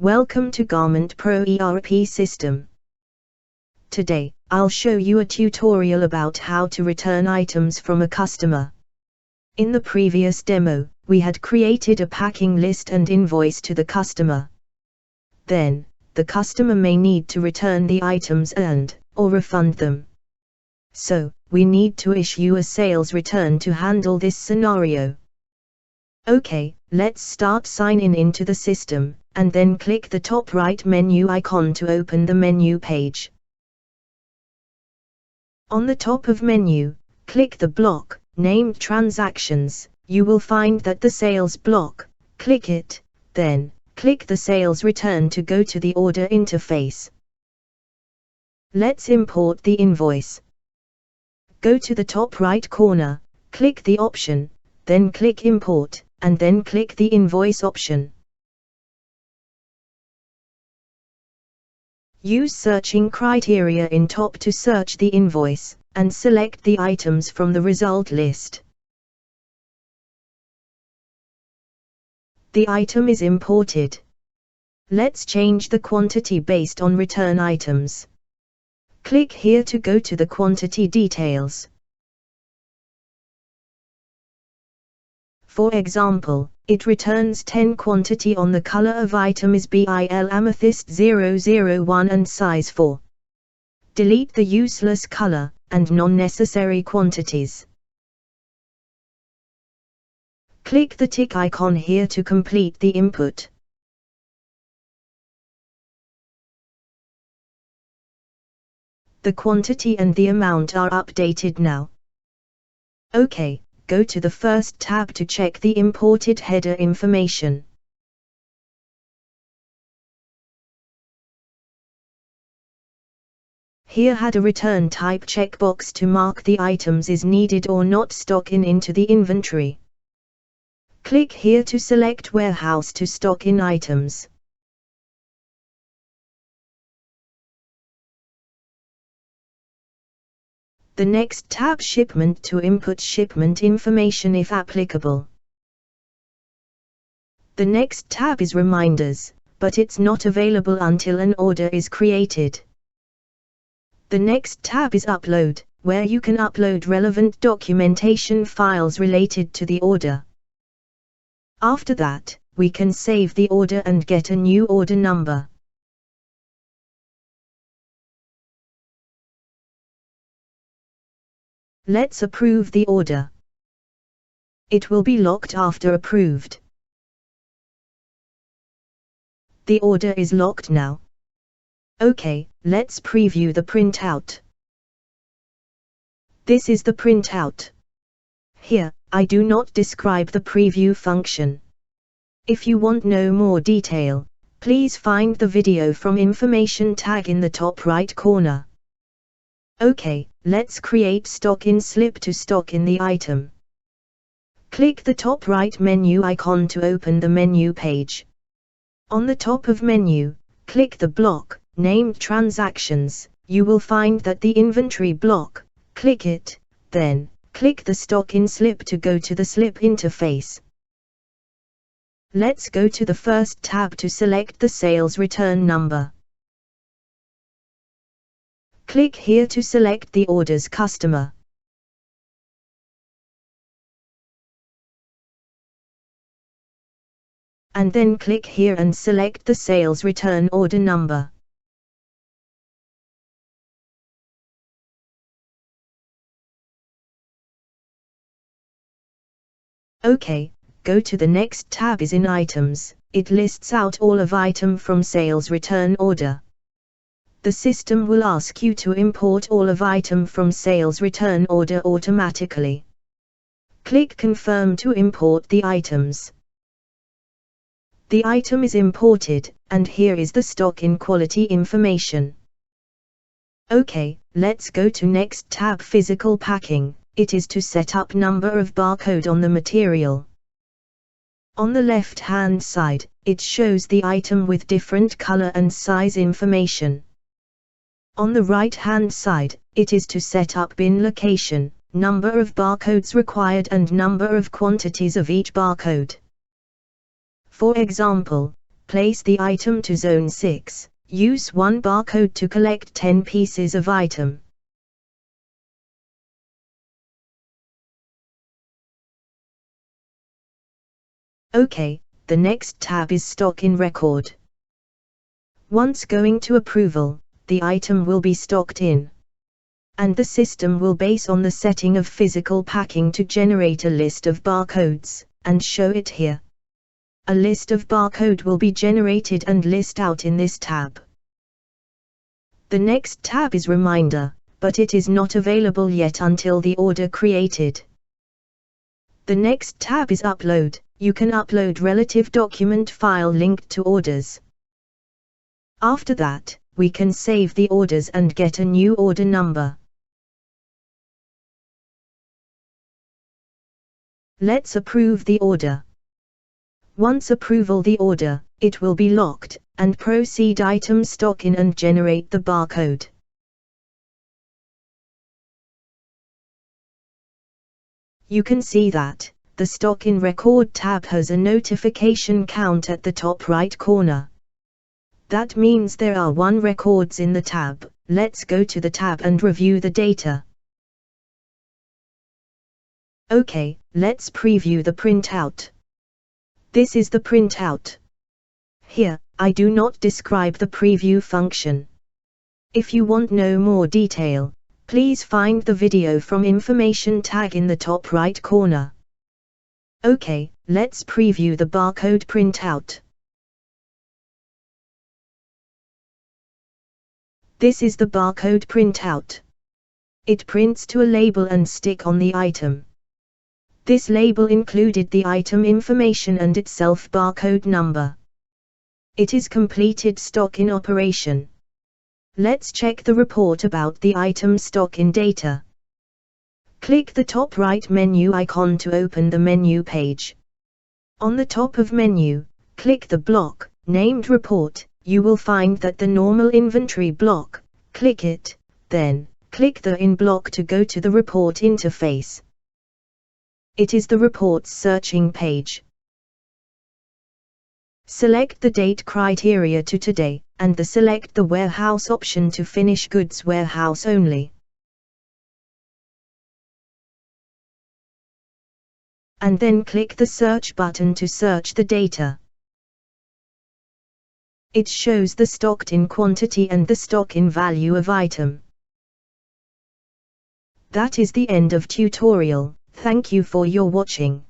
Welcome to Garment Pro ERP system. Today, I'll show you a tutorial about how to return items from a customer. In the previous demo, we had created a packing list and invoice to the customer. Then, the customer may need to return the items or refund them. So, we need to issue a sales return to handle this scenario. Okay, let's start signing into the system, and then click the top right menu icon to open the menu page. On the top of menu, click the block named Transactions. You will find that the sales block, click it, then click the sales return to go to the order interface. Let's import the invoice. Go to the top right corner, click the option, then click Import, and then click the Invoice option. Use searching criteria in top to search the invoice, and select the items from the result list. The item is imported. Let's change the quantity based on return items. Click here to go to the quantity details. For example, it returns 10 quantity on the color of item is BIL Amethyst 001 and size 4. Delete the useless color and non-necessary quantities. Click the tick icon here to complete the input. The quantity and the amount are updated now. OK, go to the first tab to check the imported header information. Here had a return type checkbox to mark the items is needed or not stock into the inventory. Click here to select warehouse to stock in items. The next tab Shipment to input shipment information if applicable. The next tab is Reminders, but it's not available until an order is created. The next tab is Upload, where you can upload relevant documentation files related to the order. After that, we can save the order and get a new order number. Let's approve the order. It will be locked after approved. The order is locked now. OK, let's preview the printout. This is the printout. Here, I do not describe the preview function. If you want no more detail, please find the video from information tag in the top right corner. OK, let's create stock in slip to stock in the item. Click the top right menu icon to open the menu page. On the top of menu, click the block named Transactions. You will find that the inventory block, click it, then click the stock in slip to go to the slip interface. Let's go to the first tab to select the sales return number. Click here to select the order's customer. And then click here and select the sales return order number. OK, go to the next tab is in Items. It lists out all of item from sales return order. The system will ask you to import all of item from sales return order automatically. Click Confirm to import the items. The item is imported, and here is the stock in quality information. OK, let's go to next tab Physical Packing. It is to set up number of barcode on the material. On the left hand side, it shows the item with different color and size information. On the right hand side, it is to set up bin location, number of barcodes required and number of quantities of each barcode. For example, place the item to Zone 6, use one barcode to collect 10 pieces of item. OK, the next tab is Stock in Record. Once going to approval, the item will be stocked in. And the system will base on the setting of physical packing to generate a list of barcodes, and show it here. A list of barcode will be generated and list out in this tab. The next tab is Reminder, but it is not available yet until the order created. The next tab is Upload. You can upload relative document file linked to orders. After that, we can save the orders and get a new order number. Let's approve the order. Once approval the order, it will be locked, and proceed item stock in and generate the barcode. You can see that the Stock in Record tab has a notification count at the top right corner. That means there are 1 records in the tab. Let's go to the tab and review the data. OK, let's preview the printout. This is the printout. Here, I do not describe the preview function. If you want no more detail, please find the video from information tag in the top right corner. OK, let's preview the barcode printout. This is the barcode printout. It prints to a label and stick on the item. This label included the item information and its self-barcode number. It is completed stock in operation. Let's check the report about the item stock in data. Click the top right menu icon to open the menu page. On the top of menu, click the block named Report. You will find that the normal inventory block. Click it, then click the In block to go to the report interface. It is the reports searching page. Select the date criteria to today, and select the warehouse option to finish goods warehouse only. And then click the search button to search the data. It shows the stocked in quantity and the stock in value of item. That is the end of tutorial. Thank you for your watching.